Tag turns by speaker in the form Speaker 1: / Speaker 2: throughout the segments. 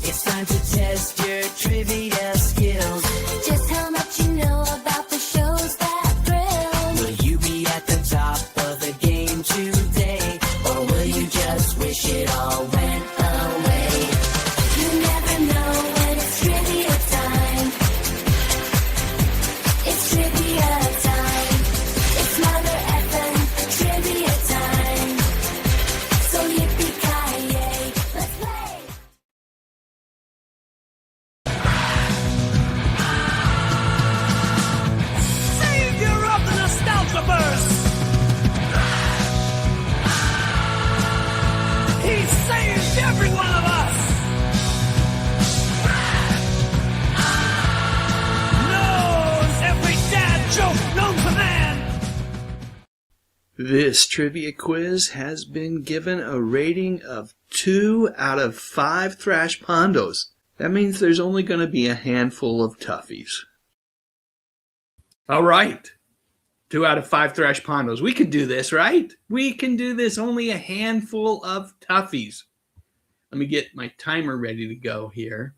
Speaker 1: It's time to test your trivia skills.
Speaker 2: Just how much you know about the shows that thrill.
Speaker 1: Will you be at the top of the game today? Or will you just wish it all went away?
Speaker 2: You never know when it's trivia time. It's trivia time. It's Mother FM trivia time. So yippee-ki-yay, let's play.
Speaker 3: Savior of the Nostalgiaverse! He saved every one of us! Knows every dad joke known to man!
Speaker 4: This trivia quiz has been given a rating of 2 out of 5 Thrash Pondos. That means there's only going to be a handful of toughies. All right. 2 out of 5 Thrash Pondos. We can do this, right? We can do this. Only a handful of toughies. Let me get my timer ready to go here.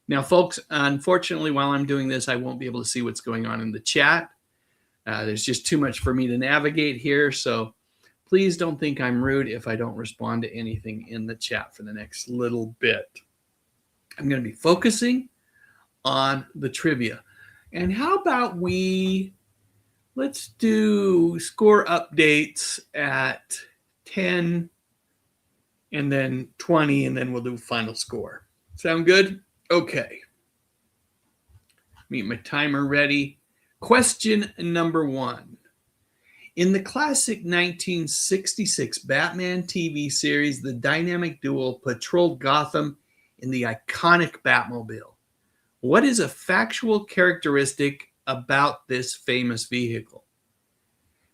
Speaker 4: Now, folks, unfortunately, while I'm doing this, I won't be able to see what's going on in the chat. There's just too much for me to navigate here, so please don't think I'm rude if I don't respond to anything in the chat for the next little bit. I'm going to be focusing on the trivia. And how about let's do score updates at 10 and then 20, and then we'll do final score. Sound good? Okay. Get my timer ready. Question number 1. In the classic 1966 Batman TV series, the dynamic duo patrolled Gotham in the iconic Batmobile. What is a factual characteristic about this famous vehicle?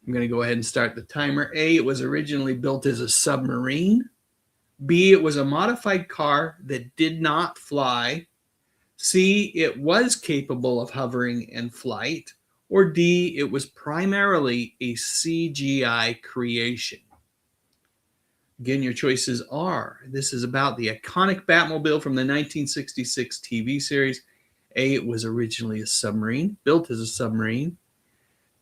Speaker 4: I'm going to go ahead and start the timer. A, it was originally built as a submarine. B, it was a modified car that did not fly. C, it was capable of hovering and flight. Or D, it was primarily a CGI creation. Again, your choices are, this is about the iconic Batmobile from the 1966 TV series. A, it was originally a submarine, built as a submarine.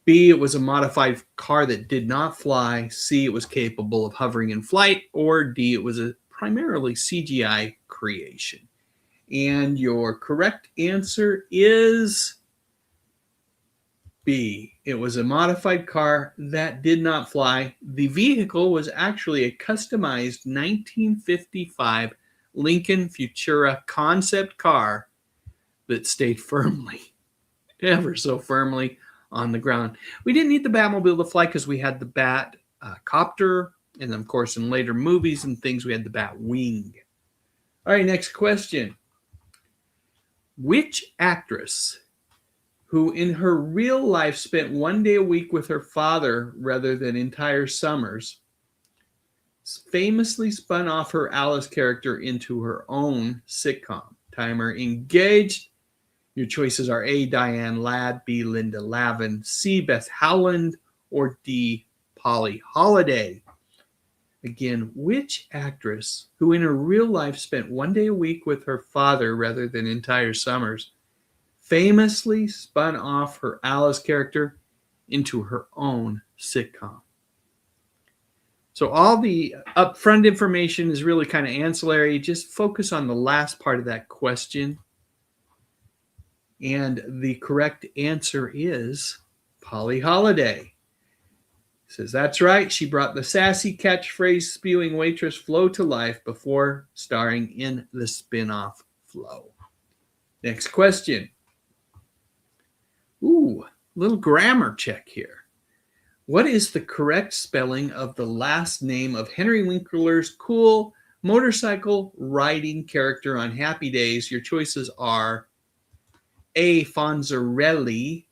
Speaker 4: B, it was a modified car that did not fly. C, it was capable of hovering in flight. Or D, it was a primarily CGI creation. And your correct answer is B. It was a modified car that did not fly. The vehicle was actually a customized 1955 Lincoln Futura concept car that stayed firmly, ever so firmly, on the ground. We didn't need the Batmobile to fly because we had the Bat copter, and then, of course, in later movies and things, we had the Bat wing. All right, next question. Which actress, who in her real life spent 1 day a week with her father rather than entire summers, famously spun off her Alice character into her own sitcom? Timer engaged. Your choices are A, Diane Ladd, B, Linda Lavin, C, Beth Howland, or D, Polly Holiday. Again, which actress, who in her real life spent 1 day a week with her father rather than entire summers, famously spun off her Alice character into her own sitcom? So all the upfront information is really kind of ancillary. Just focus on the last part of that question. And the correct answer is Polly Holiday. Says that's right. She brought the sassy catchphrase spewing waitress Flo to life before starring in the spin-off Flo. Next question. Ooh, little grammar check here. What is the correct spelling of the last name of Henry Winkler's cool motorcycle riding character on Happy Days? Your choices are A, Fonzarelli,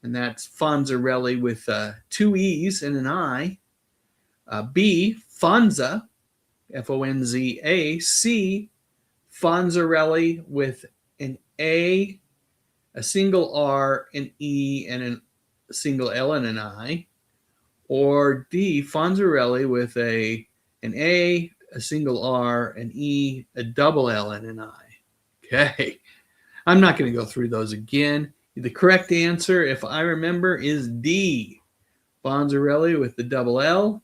Speaker 4: and that's Fonzarelli with 2 E's and an I. B, Fonza, F-O-N-Z-A. C, Fonzarelli with an A, a single R, an E, and a single L and an I. Or D, Fonzarelli with an A, a single R, an E, a double L, and an I. Okay. I'm not going to go through those again. The correct answer, if I remember, is D. Fonzarelli with the double L.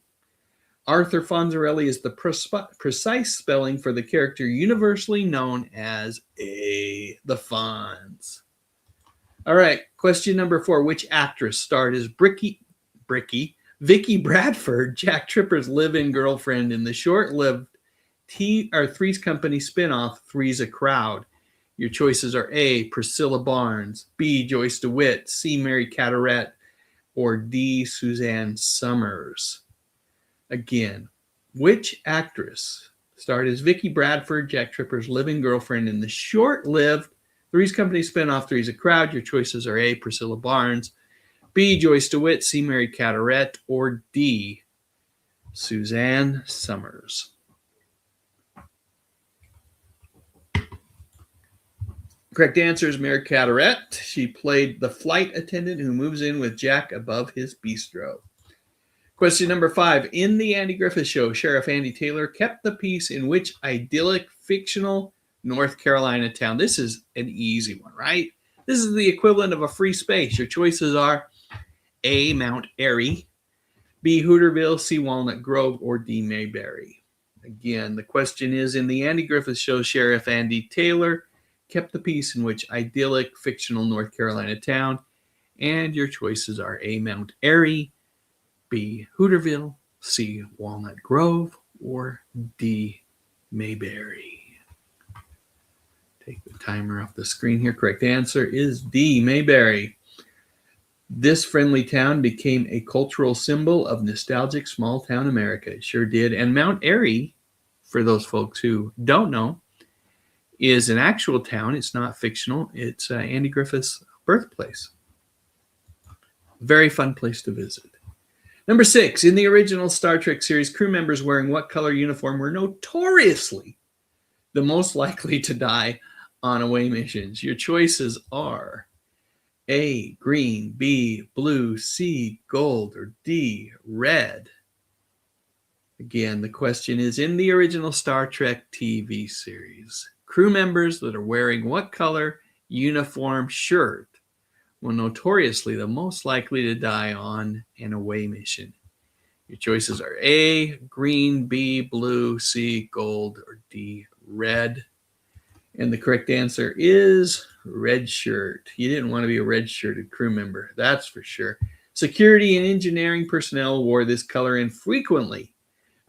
Speaker 4: Arthur Fonzarelli is the precise spelling for the character universally known as the Fonz. All right, question number 4. Which actress starred as Vicky Bradford, Jack Tripper's live-in girlfriend in the short-lived Three's Company spinoff, Three's a Crowd? Your choices are A, Priscilla Barnes, B, Joyce DeWitt, C, Mary Carteret, or D, Suzanne Summers. Again, which actress starred as Vicky Bradford, Jack Tripper's living girlfriend in the short-lived Three's Company spinoff, Three's a Crowd? Your choices are A, Priscilla Barnes, B, Joyce DeWitt, C, Mary Carteret, or D, Suzanne Summers. Correct answer is Mary Carteret. She played the flight attendant who moves in with Jack above his bistro. Question number 5. In the Andy Griffith Show, Sheriff Andy Taylor kept the peace in which idyllic, fictional North Carolina town? This is an easy one, right? This is the equivalent of a free space. Your choices are A, Mount Airy, B, Hooterville, C, Walnut Grove, or D, Mayberry. Again, the question is, in the Andy Griffith Show, Sheriff Andy Taylor kept the peace in which idyllic, fictional North Carolina town? And your choices are A, Mount Airy, B, Hooterville, C, Walnut Grove, or D, Mayberry. Take the timer off the screen here. Correct answer is D, Mayberry. This friendly town became a cultural symbol of nostalgic small-town America. It sure did. And Mount Airy, for those folks who don't know, is an actual town. It's not fictional. It's Andy Griffith's birthplace. Very fun place to visit. Number 6, in the original Star Trek series, crew members wearing what color uniform were notoriously the most likely to die on away missions? Your choices are A, green, B, blue, C, gold, or D, red. Again, the question is, in the original Star Trek TV series, crew members that are wearing what color uniform shirt were notoriously the most likely to die on an away mission? Your choices are A, green, B, blue, C, gold, or D, red. And the correct answer is red shirt. You didn't want to be a red-shirted crew member, that's for sure. Security and engineering personnel wore this color and frequently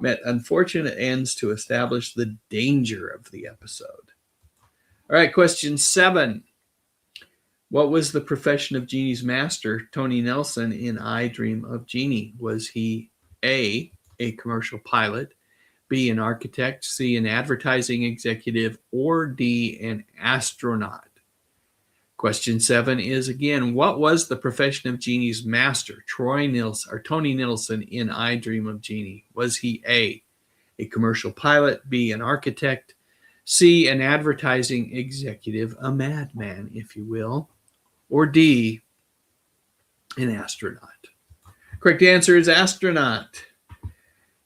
Speaker 4: met unfortunate ends to establish the danger of the episode. All right, question 7. What was the profession of Genie's master, Tony Nelson, in I Dream of Jeannie? Was he A, commercial pilot, B, an architect, C, an advertising executive, or D, an astronaut? Question 7 is, again, what was the profession of Genie's master, Tony Nelson, in I Dream of Jeannie? Was he A, commercial pilot, B, an architect, C, an advertising executive, a madman, if you will, or D, an astronaut? Correct answer is astronaut.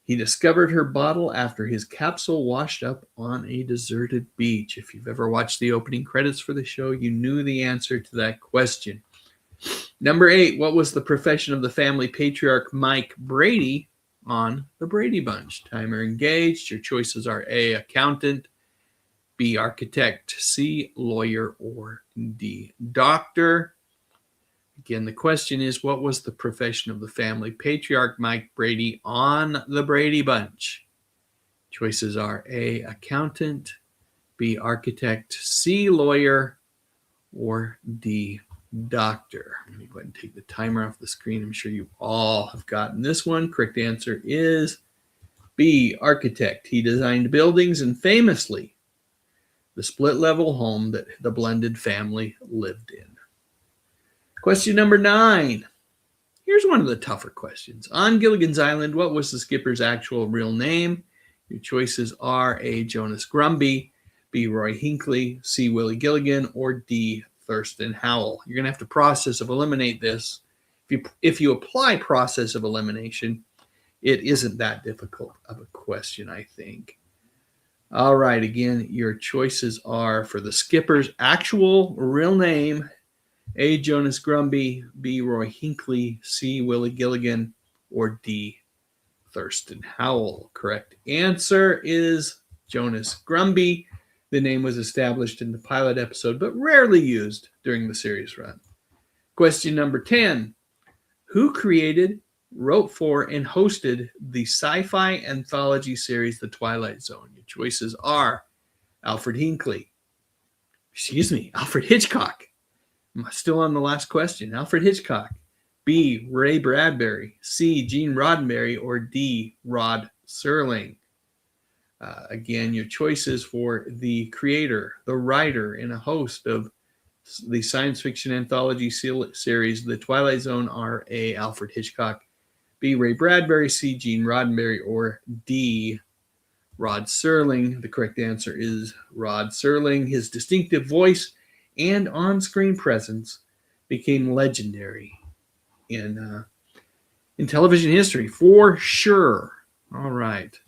Speaker 4: He discovered her bottle after his capsule washed up on a deserted beach. If you've ever watched the opening credits for the show, you knew the answer to that question. Number 8, what was the profession of the family patriarch Mike Brady on The Brady Bunch? Timer engaged. Your choices are A, accountant, B, architect, C, lawyer, or D, doctor. Again, the question is, what was the profession of the family patriarch Mike Brady on The Brady Bunch? Choices are A, accountant, B, architect, C, lawyer, or D, doctor. Let me go ahead and take the timer off the screen. I'm sure you all have gotten this one. Correct answer is B, architect. He designed buildings and famously the split-level home that the blended family lived in. Question number 9. Here's one of the tougher questions. On Gilligan's Island, what was the skipper's actual real name? Your choices are A, Jonas Grumby, B, Roy Hinckley, C, Willie Gilligan, or D, Thurston Howell. You're going to have to process of eliminate this. If you apply process of elimination, it isn't that difficult of a question, I think. All right, again, your choices are for the skipper's actual real name: A. Jonas Grumby, B. Roy Hinckley, C. Willie Gilligan, or D. Thurston Howell. Correct answer is Jonas Grumby. The name was established in the pilot episode, but rarely used during the series run. Question number 10. Who created, wrote for, and hosted the sci-fi anthology series The Twilight Zone? Your choices are Alfred Hitchcock. I'm still on the last question. Alfred Hitchcock. B. Ray Bradbury. C. Gene Roddenberry. Or D. Rod Serling. Again, your choices for the creator, the writer, and a host of the science fiction anthology series The Twilight Zone are A. Alfred Hitchcock, B. Ray Bradbury, C. Gene Roddenberry, or D. Rod Serling. The correct answer is Rod Serling. His distinctive voice and on-screen presence became legendary in television history for sure. All right.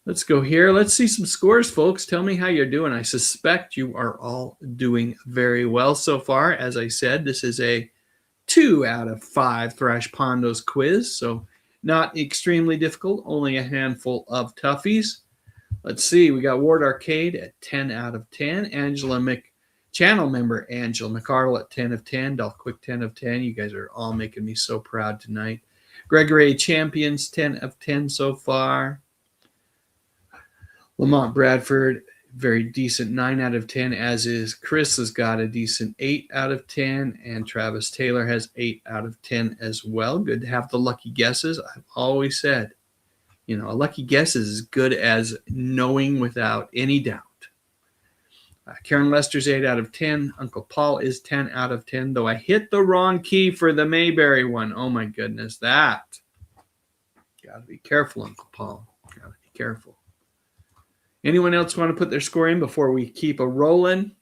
Speaker 4: Let's go here. Let's see some scores, folks. Tell me how you're doing. I suspect you are all doing very well so far. As I said, this is a 2 out of 5 Thrash Pondos quiz, so not extremely difficult, only a handful of toughies. Let's see. We got Ward Arcade at 10 out of 10. Channel member Angela McArdle at 10 of 10. Dolph Quick 10 of 10. You guys are all making me so proud tonight. Gregory A. Champions 10 of 10 so far. Lamont Bradford, very decent 9 out of 10, as is Chris has got a decent 8 out of 10, and Travis Taylor has 8 out of 10 as well. Good to have the lucky guesses. I've always said, a lucky guess is as good as knowing without any doubt. Karen Lester's 8 out of 10. Uncle Paul is 10 out of 10, though I hit the wrong key for the Mayberry one. Oh, my goodness, that. Got to be careful, Uncle Paul. Got to be careful. Anyone else want to put their score in before we keep a rolling?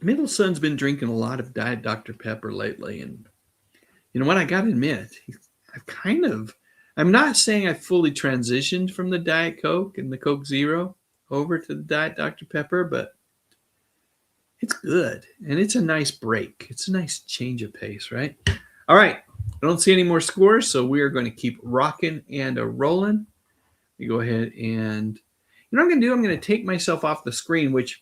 Speaker 4: Middle son's been drinking a lot of Diet Dr. Pepper lately, and you know what? I got to admit, I'm not saying I fully transitioned from the Diet Coke and the Coke Zero over to the Diet Dr. Pepper, but it's good, and it's a nice break. It's a nice change of pace, right? All right. I don't see any more scores, so we are going to keep rocking and rolling. You go ahead and, what I'm going to do, I'm going to take myself off the screen, which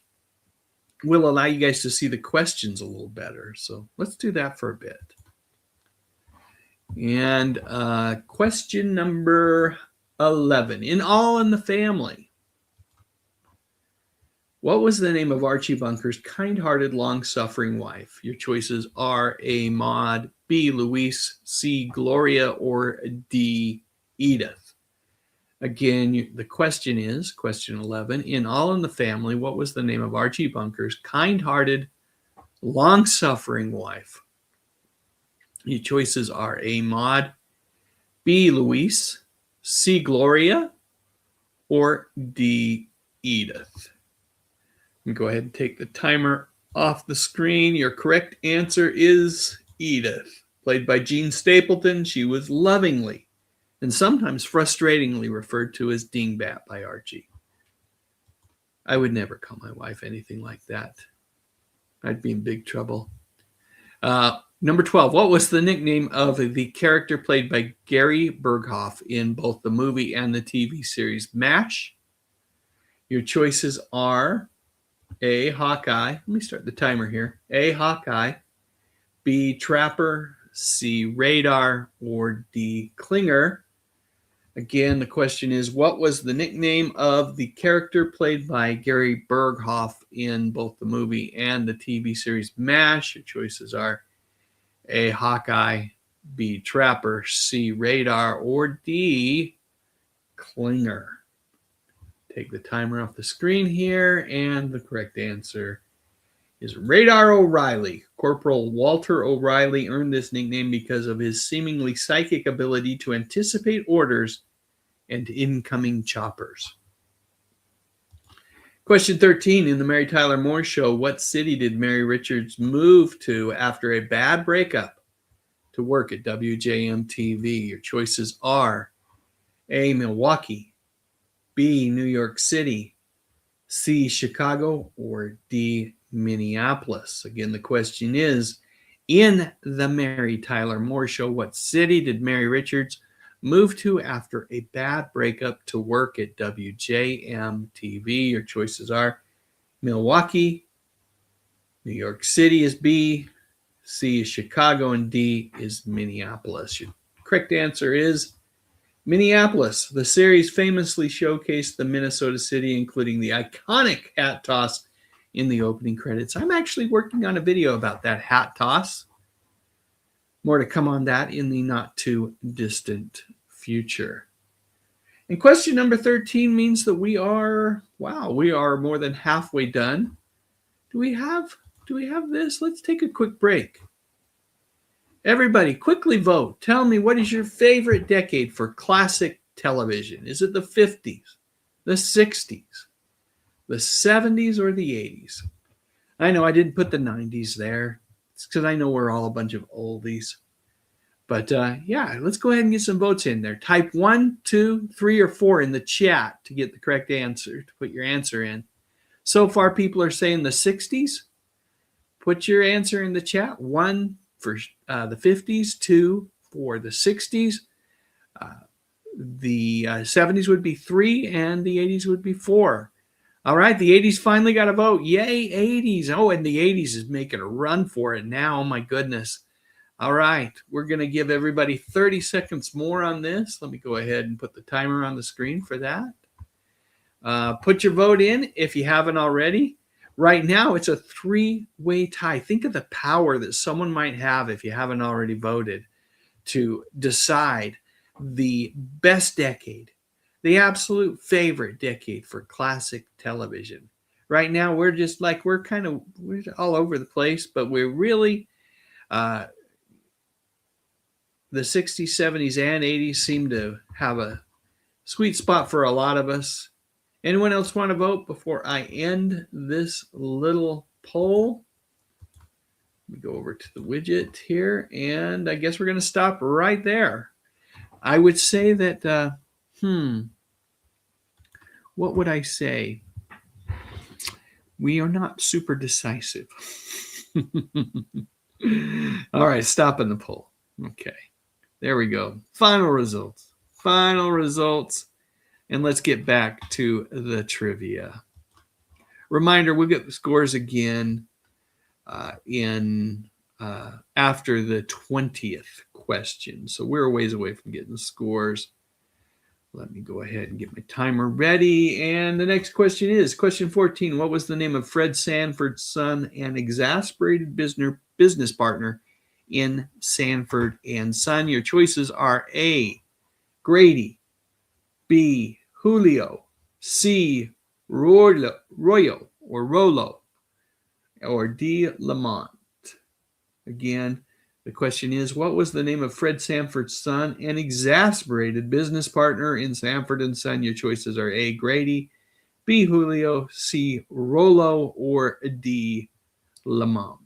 Speaker 4: will allow you guys to see the questions a little better. So let's do that for a bit. And question number 11. In All in the Family, what was the name of Archie Bunker's kind-hearted, long-suffering wife? Your choices are A. Maud, B. Louise, C. Gloria, or D. Edith. Again, the question is, question 11, in All in the Family, what was the name of Archie Bunker's kind-hearted, long-suffering wife? Your choices are A. Maud, B. Louise, C. Gloria, or D. Edith. Go ahead and take the timer off the screen. Your correct answer is Edith. Played by Jean Stapleton, she was lovingly and sometimes frustratingly referred to as Dingbat by Archie. I would never call my wife anything like that. I'd be in big trouble. Number 12, what was the nickname of the character played by Gary Berghoff in both the movie and the TV series MASH? Your choices are A. Hawkeye. Let me start the timer here. A. Hawkeye, B. Trapper, C. Radar, or D. Klinger. Again, the question is, what was the nickname of the character played by Gary Berghoff in both the movie and the TV series MASH? Your choices are A. Hawkeye, B. Trapper, C. Radar, or D. Klinger. Take the timer off the screen here, and the correct answer is Radar O'Reilly. Corporal Walter O'Reilly earned this nickname because of his seemingly psychic ability to anticipate orders and incoming choppers. Question 13, in the Mary Tyler Moore Show, what city did Mary Richards move to after a bad breakup to work at WJM-TV? Your choices are A, Milwaukee, B, New York City, C, Chicago, or D, Minneapolis. Again, the question is, in the Mary Tyler Moore Show, what city did Mary Richards move to after a bad breakup to work at WJM-TV? Your choices are Milwaukee, New York City is B, C is Chicago, and D is Minneapolis. Your correct answer is Minneapolis. The series famously showcased the Minnesota city, including the iconic hat toss in the opening credits. I'm actually working on a video about that hat toss. More to come on that in the not too distant future. And question number 13 means that we are more than halfway done. Do we have this? Let's take a quick break. Everybody, quickly vote. Tell me, what is your favorite decade for classic television? Is it the 50s, the 60s, the 70s, or the 80s? I know I didn't put the 90s there. It's because I know we're all a bunch of oldies. But yeah, let's go ahead and get some votes in there. Type 1, 2, 3, or 4 in the chat to get the correct answer, to put your answer in. So far, people are saying the 60s. Put your answer in the chat. 1 for the 50s, 2 for the 60s. The 70s would be 3, and the 80s would be 4. All right, the 80s finally got a vote. Yay, 80s. Oh, and the 80s is making a run for it now. Oh, my goodness. All right, we're going to give everybody 30 seconds more on this. Let me go ahead and put the timer on the screen for that. Put your vote in if you haven't already. Right now, it's a 3-way tie. Think of the power that someone might have if you haven't already voted to decide the best decade, the absolute favorite decade for classic television. Right now, we're all over the place, but we're really, the 60s, 70s, and 80s seem to have a sweet spot for a lot of us. Anyone else want to vote before I end this little poll? Let me go over to the widget here, and I guess we're going to stop right there. I would say that, what would I say? We are not super decisive. All right, stopping the poll. Okay, there we go. Final results. And let's get back to the trivia. Reminder, we'll get the scores again after the 20th question. So we're a ways away from getting the scores. Let me go ahead and get my timer ready. And the next question is question 14. What was the name of Fred Sanford's son and exasperated business partner in Sanford and Son? Your choices are A, Grady, B, Julio, C, Rollo, or D, Lamont. Again, the question is, what was the name of Fred Sanford's son and exasperated business partner in Sanford and Son? Your choices are A, Grady, B, Julio, C, Rollo, or D, Lamont.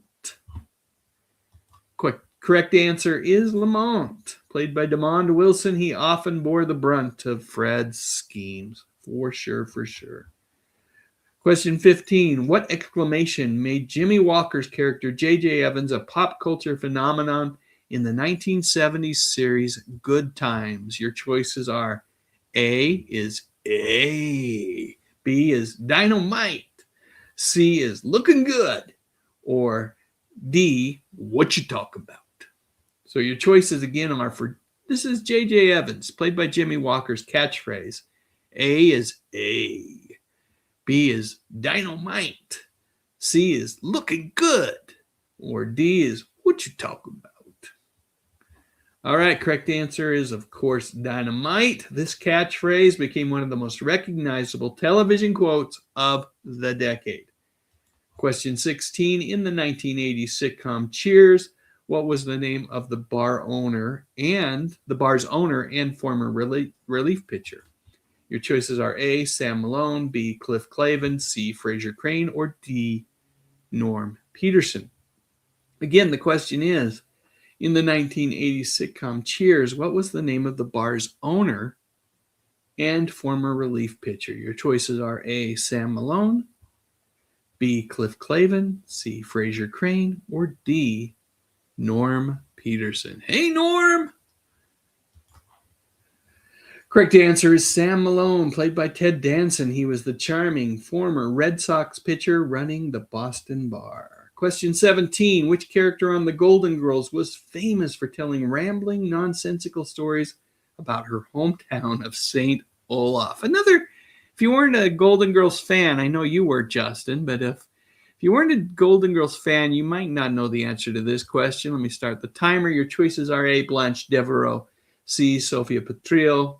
Speaker 4: Correct answer is Lamont. Played by DeMond Wilson, he often bore the brunt of Fred's schemes. For sure. Question 15. What exclamation made Jimmy Walker's character J.J. Evans a pop culture phenomenon in the 1970s series Good Times? Your choices are A is A, B is Dynamite, C is Looking Good, or D, What You Talk About. So your choices again are for, this is J.J. Evans, played by Jimmy Walker's catchphrase. A is A. B is Dynamite. C is Looking Good. Or D is What You Talking About. All right, correct answer is, of course, Dynamite. This catchphrase became one of the most recognizable television quotes of the decade. Question 16. In the 1980s sitcom Cheers, what was the name of the bar's owner and former relief pitcher? Your choices are A, Sam Malone, B, Cliff Clavin, C, Fraser Crane, or D, Norm Peterson. Again, the question is, In the 1980s sitcom Cheers, what was the name of the bar's owner and former relief pitcher? Your choices are A. Sam Malone, B. Cliff Clavin, C. Fraser Crane, or D. Norm Peterson. Hey, Norm! Correct answer is Sam Malone, played by Ted Danson. He was the charming former Red Sox pitcher running the Boston bar. Question 17. Which character on The Golden Girls was famous for telling rambling, nonsensical stories about her hometown of St. Olaf? If you weren't a Golden Girls fan, I know you were, Justin, but if you weren't a Golden Girls fan, you might not know the answer to this question. Let me start the timer. Your choices are A. Blanche Devereaux, C. Sophia Petrillo,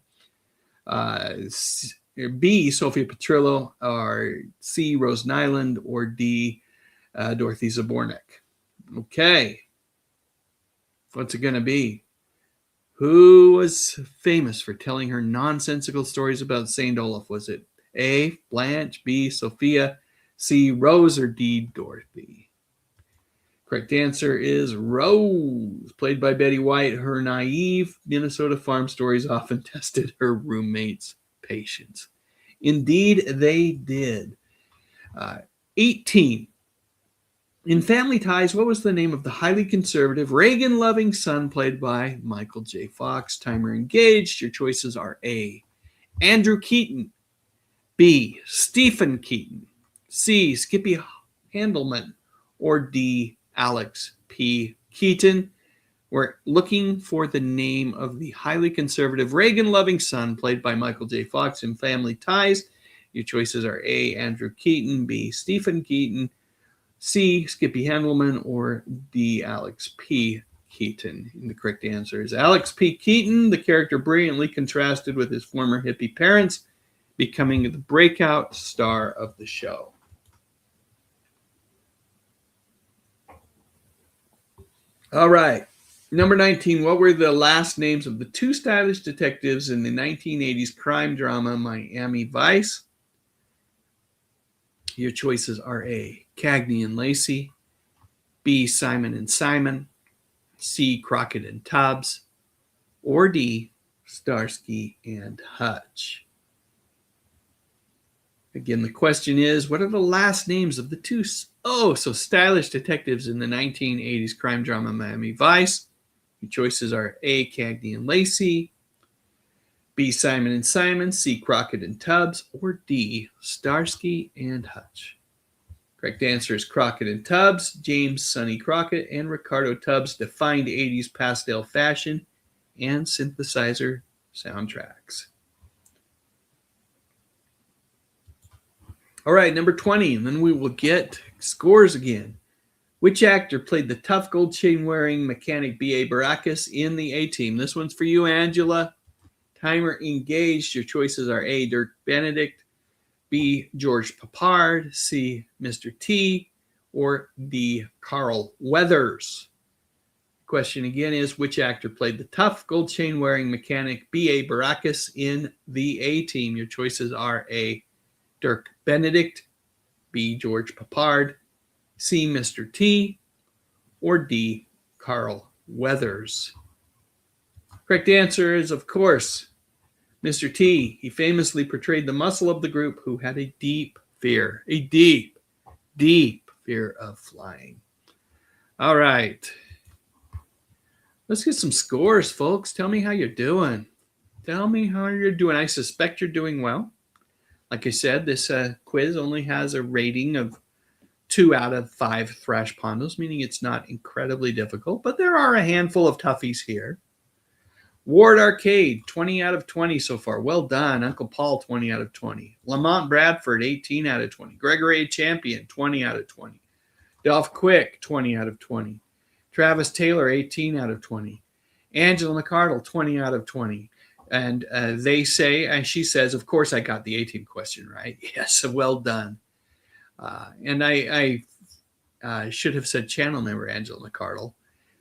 Speaker 4: B. Sophia Petrillo, or C. Rose Nyland, or D. Dorothy Zbornik. Okay. What's it going to be? Who was famous for telling her nonsensical stories about St. Olaf? Was it A. Blanche, B. Sophia, C. Rose, or D. Dorothy? Correct answer is Rose. Played by Betty White, her naive Minnesota farm stories often tested her roommates' patience. Indeed, they did. 18. In Family Ties, what was the name of the highly conservative, Reagan-loving son played by Michael J. Fox? Timer engaged. Your choices are A. Andrew Keaton, B. Stephen Keaton, C. Skippy Handelman, or D. Alex P. Keaton. We're looking for the name of the highly conservative, Reagan-loving son played by Michael J. Fox in Family Ties. Your choices are A. Andrew Keaton, B. Stephen Keaton, C. Skippy Handelman, or D. Alex P. Keaton. And the correct answer is Alex P. Keaton. The character brilliantly contrasted with his former hippie parents, becoming the breakout star of the show. All right. Number 19. What were the last names of the two stylish detectives in the 1980s crime drama Miami Vice? Your choices are A. Cagney and Lacey, B. Simon and Simon, C. Crockett and Tubbs, or D. Starsky and Hutch. Again, the question is, what are the last names of the two so stylish detectives in the 1980s crime drama Miami Vice? Your choices are A. Cagney and Lacey, B. Simon and Simon, C. Crockett and Tubbs, or D. Starsky and Hutch. Correct answer is Crockett and Tubbs. James Sonny Crockett and Ricardo Tubbs defined 80s pastel fashion and synthesizer soundtracks. All right, number 20, and then we will get scores again. Which actor played the tough gold chain wearing mechanic B.A. Baracus in the A-Team? This one's for you, Angela. Timer engaged. Your choices are A. Dirk Benedict, B. George Papard, C. Mr. T, or D. Carl Weathers. Question again is, which actor played the tough gold chain wearing mechanic B.A. Baracus in the A-Team? Your choices are A. Dirk Benedict, B. George Papard, C. Mr. T, or D. Carl Weathers. Correct answer is, of course, Mr. T. He famously portrayed the muscle of the group who had a deep fear of flying. All right. Let's get some scores, folks. Tell me how you're doing. I suspect you're doing well. Like I said, this quiz only has a rating of 2 out of 5 Thrash Pondos, meaning it's not incredibly difficult, but there are a handful of toughies here. Ward Arcade, 20 out of 20 so far. Well done. Uncle Paul, 20 out of 20. Lamont Bradford, 18 out of 20. Gregory Champion, 20 out of 20. Dolph Quick, 20 out of 20. Travis Taylor, 18 out of 20. Angela McCardle, 20 out of 20. And they say, and she says, of course I got the 18 question right. Yes, well done. And I should have said channel member Angela McCardle.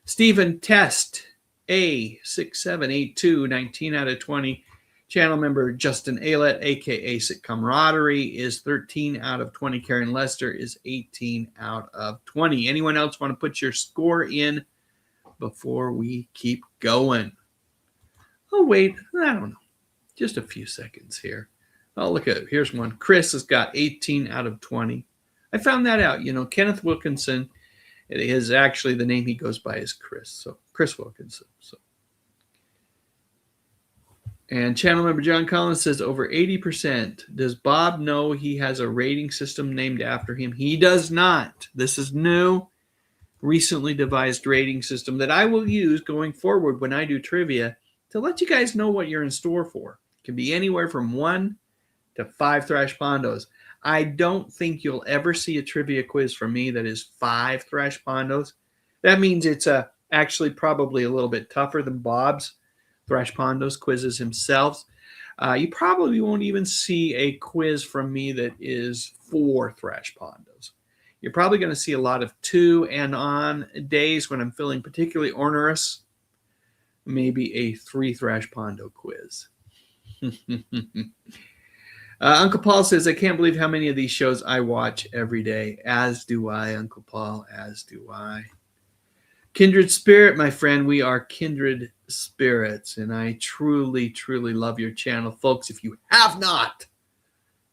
Speaker 4: Stephen Test, A6782, 19 out of 20. Channel member Justin Aylett, a.k.a. Sick Camaraderie, is 13 out of 20. Karen Lester is 18 out of 20. Anyone else want to put your score in before we keep going? Oh, wait, I don't know. Just a few seconds here. Oh, look at it. Here's one. Chris has got 18 out of 20. I found that out. Kenneth Wilkinson, it is actually the name he goes by is Chris. So Chris Wilkinson. And channel member John Collins says over 80%. Does Bob know he has a rating system named after him? He does not. This is new, recently devised rating system that I will use going forward when I do trivia to let you guys know what you're in store for. It can be anywhere from 1 to 5 Thrash Pondos. I don't think you'll ever see a trivia quiz from me that is 5 Thrash Pondos. That means it's actually probably a little bit tougher than Bob's Thrash Pondos quizzes himself. You probably won't even see a quiz from me that is 4 Thrash Pondos. You're probably going to see a lot of 2, and on days when I'm feeling particularly onerous, maybe a 3 Thrash Pondo quiz. Uncle Paul says, I can't believe how many of these shows I watch every day. As do I, Uncle Paul, as do I. Kindred spirit, my friend. We are kindred spirits, and I truly, truly love your channel. Folks, if you have not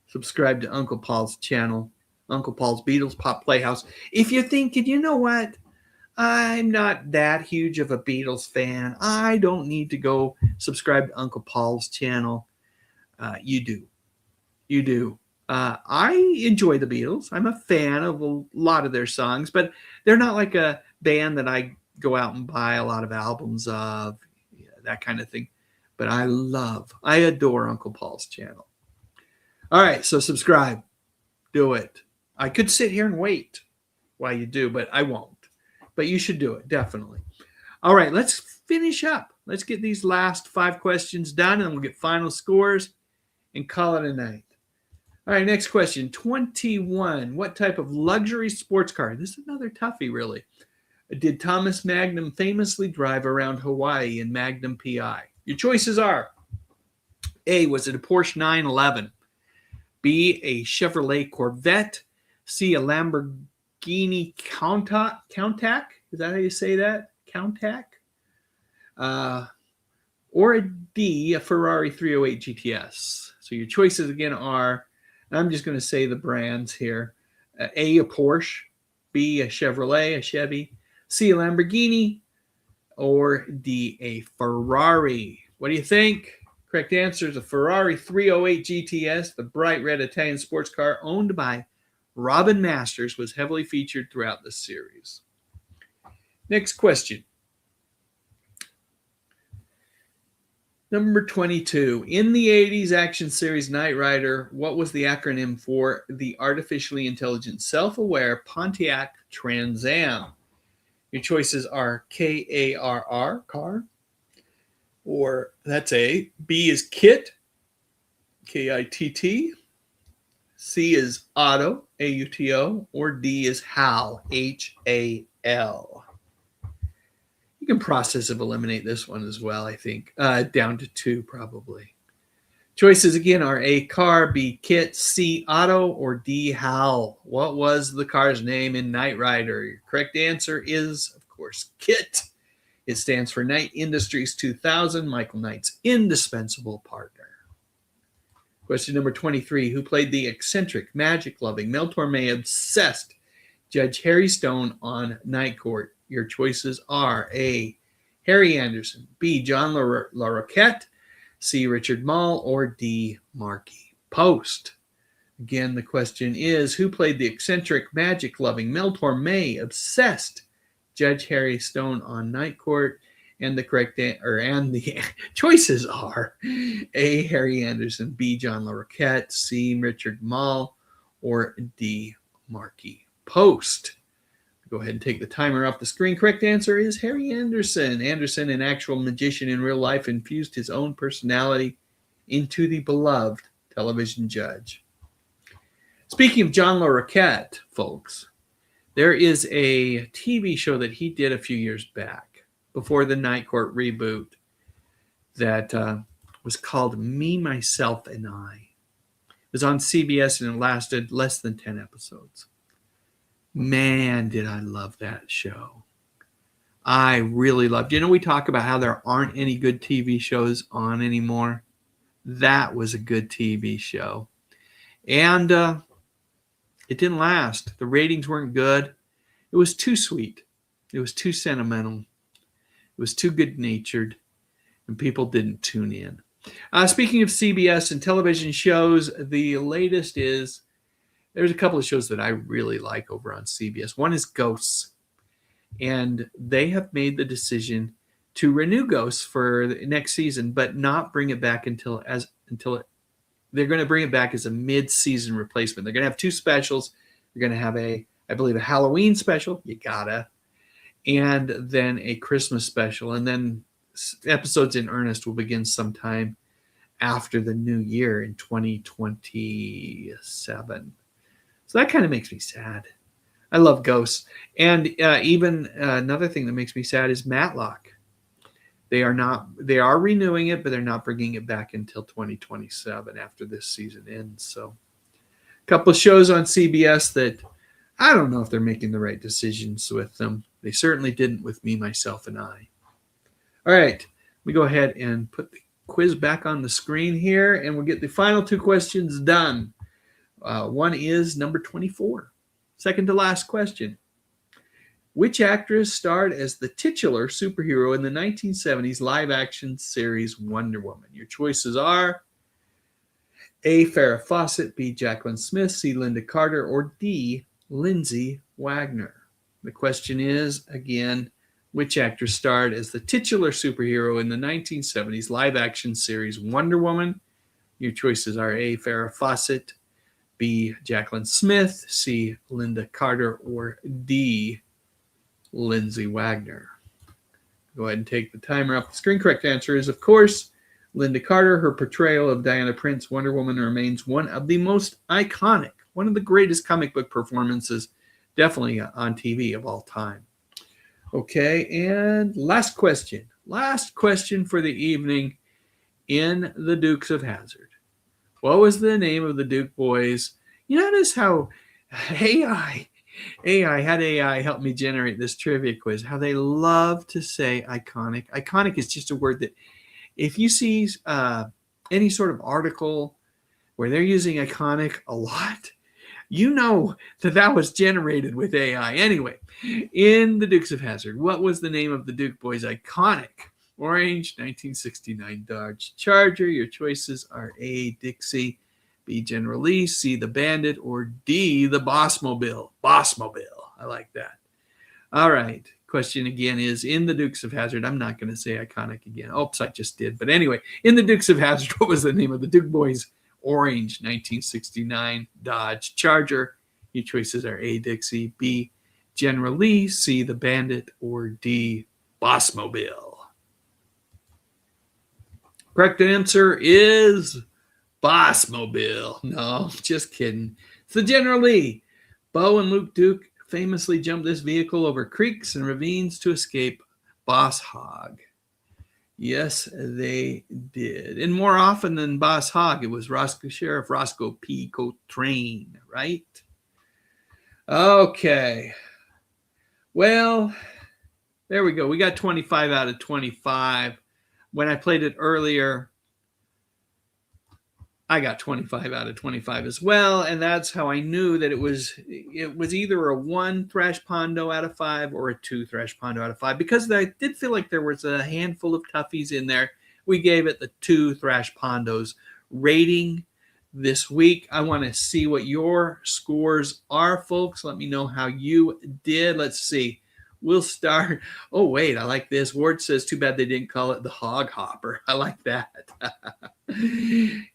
Speaker 4: subscribed to Uncle Paul's channel, Uncle Paul's Beatles Pop Playhouse, if you're thinking, you know what, I'm not that huge of a Beatles fan, I don't need to go subscribe to Uncle Paul's channel, you do. You do. I enjoy the Beatles. I'm a fan of a lot of their songs, but they're not like a band that I go out and buy a lot of albums of, that kind of thing. But I adore Uncle Paul's channel. All right, so subscribe. Do it. I could sit here and wait while you do, but I won't. But you should do it, definitely. All right, let's finish up. Let's get these last 5 questions done, and we'll get final scores and call it a night. All right, next question. 21. What type of luxury sports car? This is another toughie, really. Did Thomas Magnum famously drive around Hawaii in Magnum PI? Your choices are: A, was it a Porsche 911? B, a Chevrolet Corvette? C, a Lamborghini Countach? Is that how you say that? Countach? Or a D, a Ferrari 308 GTS? So your choices again are, I'm just going to say the brands here. A, a Porsche. B, a Chevrolet, a Chevy. C, a Lamborghini. Or D, a Ferrari. What do you think? Correct answer is a Ferrari 308 GTS. The bright red Italian sports car owned by Robin Masters was heavily featured throughout the series. Next question. Number 22. In the 80s action series Knight Rider, what was the acronym for the artificially intelligent, self-aware Pontiac Trans Am? Your choices are KARR, car, or that's A. B is Kit, KITT. C is Auto, AUTO, or D is HAL, HAL. You can process of eliminate this one as well, I think. Down to 2, probably. Choices again are A, car, B, Kit, C, Auto, or D, HAL. What was the car's name in Knight Rider? Your correct answer is, of course, Kit. It stands for Knight Industries 2000, Michael Knight's indispensable partner. Question number 23. Who played the eccentric, magic-loving, Mel Torme-obsessed Judge Harry Stone on Night Court? Your choices are A, Harry Anderson, B, John LaRoquette, C, Richard Mall, or D, Marky Post. Again, the question is, who played the eccentric, magic-loving, Mel Torme-obsessed Judge Harry Stone on Night Court? And the correct and the choices are A, Harry Anderson, B, John LaRoquette, C, Richard Mall, or D, Marky Post. Go ahead and take the timer off the screen. Correct answer is Harry Anderson. Anderson, an actual magician in real life, infused his own personality into the beloved television judge. Speaking of John LaRoquette, folks, there is a TV show that he did a few years back before the Night Court reboot that was called Me, Myself, and I. It was on CBS and it lasted less than 10 episodes. Man, did I love that show. I really loved. We talk about how there aren't any good TV shows on anymore. That was a good TV show. And it didn't last. The ratings weren't good. It was too sweet. It was too sentimental. It was too good-natured. And people didn't tune in. Speaking of CBS and television shows, the latest is there's a couple of shows that I really like over on CBS. One is Ghosts. And they have made the decision to renew Ghosts for the next season, but not bring it back until they're going to bring it back as a mid-season replacement. They're going to have two specials. They're going to have I believe, a Halloween special. You gotta. And then a Christmas special. And then episodes in earnest will begin sometime after the new year in 2027. So that kind of makes me sad. I love Ghosts. And even another thing that makes me sad is Matlock. They are renewing it, but they're not bringing it back until 2027 after this season ends. So a couple of shows on CBS that I don't know if they're making the right decisions with them. They certainly didn't with Me, Myself, and I. All right, we go ahead and put the quiz back on the screen here, and we'll get the final two questions done. One is number 24. Second to last question. Which actress starred as the titular superhero in the 1970s live-action series Wonder Woman? Your choices are A. Farrah Fawcett, B. Jacqueline Smith, C. Linda Carter, or D. Lindsay Wagner. The question is, again, which actress starred as the titular superhero in the 1970s live-action series Wonder Woman? Your choices are A. Farrah Fawcett, B. Jacqueline Smith, C. Linda Carter, or D. Lindsay Wagner. Go ahead and take the timer off the screen. Correct answer is, of course, Linda Carter. Her portrayal of Diana Prince, Wonder Woman, remains one of the most iconic, one of the greatest comic book performances, definitely on TV of all time. Okay, and last question. Last question for the evening in the Dukes of Hazzard. What was the name of the Duke boys? You notice how AI help me generate this trivia quiz, how they love to say iconic. Iconic is just a word that if you see any sort of article where they're using iconic a lot, you know that was generated with AI. Anyway, in the Dukes of Hazzard, what was the name of the Duke boys' iconic orange 1969 Dodge Charger? Your choices are A. Dixie, B. General Lee, C. the Bandit, or D. the Bossmobile. Bossmobile. I like that. All right. Question again is, in the Dukes of Hazzard, I'm not going to say iconic again. Oops, I just did. But anyway, in the Dukes of Hazzard, what was the name of the Duke boys' orange 1969 Dodge Charger? Your choices are A. Dixie, B. General Lee, C. the Bandit, or D. Bossmobile. Correct answer is Bossmobile. No, just kidding. It's the General Lee. Bo and Luke Duke famously jumped this vehicle over creeks and ravines to escape Boss Hogg. Yes, they did. And more often than Boss Hogg, it was Sheriff Roscoe P. Coltrane, right? Okay. Well, there we go. We got 25 out of 25. When I played it earlier, I got 25 out of 25 as well, and that's how I knew that it was either a 1 Thrash Pondo out of 5 or a 2 Thrash Pondo out of 5, because I did feel like there was a handful of toughies in there. We gave it the 2 Thrash Pondos rating this week. I want to see what your scores are, folks. Let me know how you did. Let's see. We'll start. Oh, wait, I like this. Ward says, too bad they didn't call it the Hog Hopper. I like that.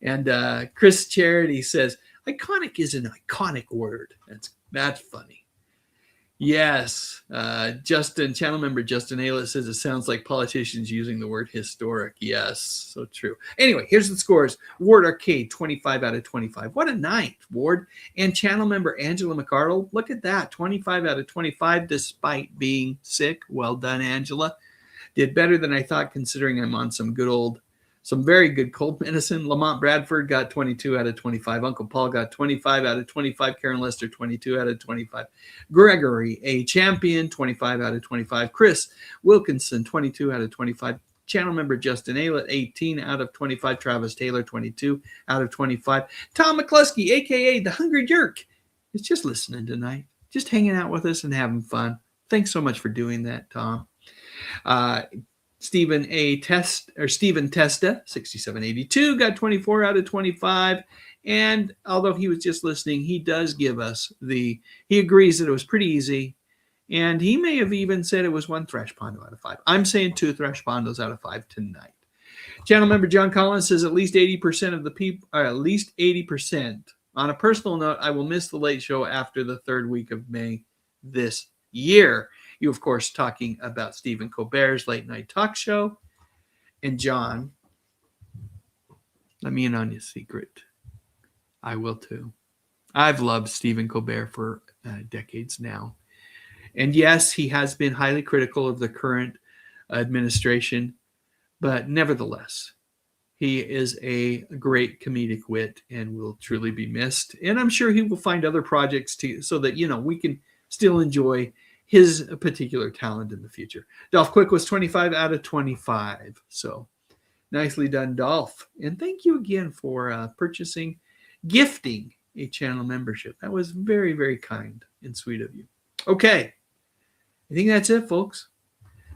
Speaker 4: And Chris Charity says, iconic is an iconic word. That's funny. Yes. Channel member Justin Ayla says it sounds like politicians using the word historic. Yes, so true. Anyway, here's the scores. Ward Arcade, 25 out of 25. What a night, Ward. And channel member Angela McArdle, look at that, 25 out of 25 despite being sick. Well done, Angela. Did better than I thought, considering I'm on some good old Some very good cold medicine. Lamont Bradford got 22 out of 25. Uncle Paul got 25 out of 25. Karen Lester, 22 out of 25. Gregory A. Champion, 25 out of 25. Chris Wilkinson, 22 out of 25. Channel member Justin Aylett, 18 out of 25. Travis Taylor, 22 out of 25. Tom McCluskey, a.k.a. The Hungry Jerk, is just listening tonight, just hanging out with us and having fun. Thanks so much for doing that, Tom. Stephen Testa, 6782, got 24 out of 25. And although he was just listening, he does give us he agrees that it was pretty easy. And he may have even said it was 1 thrash pondo out of 5. I'm saying 2 thrash pondos out of 5 tonight. Channel member John Collins says at least 80% of the people, or at least 80%. On a personal note, I will miss the late show after the 3rd week of May this year. You, of course, talking about Stephen Colbert's late night talk show. And John, let me in on your secret. I will too. I've loved Stephen Colbert for decades now. And yes, he has been highly critical of the current administration, but nevertheless, he is a great comedic wit and will truly be missed. And I'm sure he will find other projects so that, we can still enjoy his particular talent in the future. Dolph Quick was 25 out of 25. So nicely done, Dolph. And thank you again for gifting a channel membership. That was very, very kind and sweet of you. Okay. I think that's it, folks.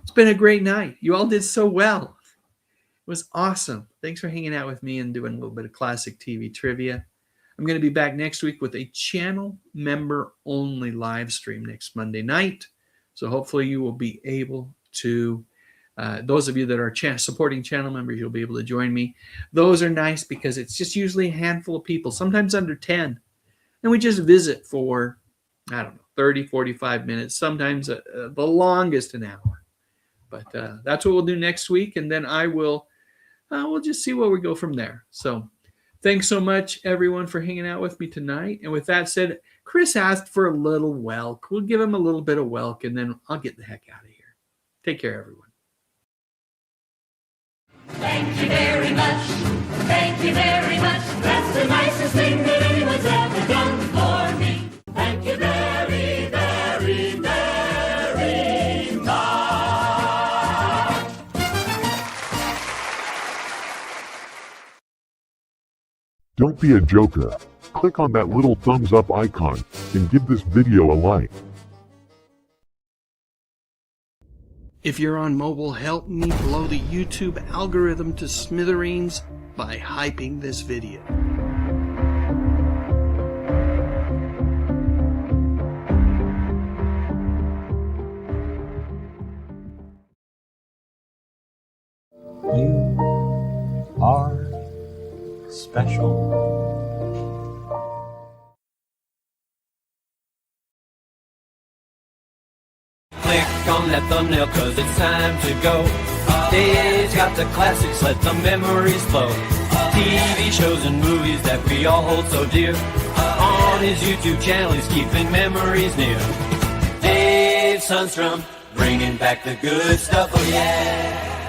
Speaker 4: It's been a great night. You all did so well. It was awesome. Thanks for hanging out with me and doing a little bit of classic TV trivia. I'm going to be back next week with a channel member only live stream next Monday night. So hopefully you will be able to, those of you that are supporting channel members, you'll be able to join me. Those are nice because it's just usually a handful of people, sometimes under 10. And we just visit for, 30, 45 minutes, sometimes the longest an hour. But that's what we'll do next week. And then we'll just see where we go from there. So thanks so much, everyone, for hanging out with me tonight. And with that said, Chris asked for a little welk. We'll give him a little bit of welk, and then I'll get the heck out of here. Take care, everyone.
Speaker 2: Thank you very much. Thank you very much. That's the nicest thing that anyone's ever done for me. Thank you very, very, very much.
Speaker 5: Don't be a joker. Click on that little thumbs up icon and give this video a like.
Speaker 4: If you're on mobile, help me blow the YouTube algorithm to smithereens by hyping this video.
Speaker 6: You are special.
Speaker 3: Click on that thumbnail cause it's time to go. Dave's got the classics, let the memories flow. TV shows and movies that we all hold so dear. On his YouTube channel he's keeping memories near. Dave Sundstrom, bringing back the good stuff, oh yeah.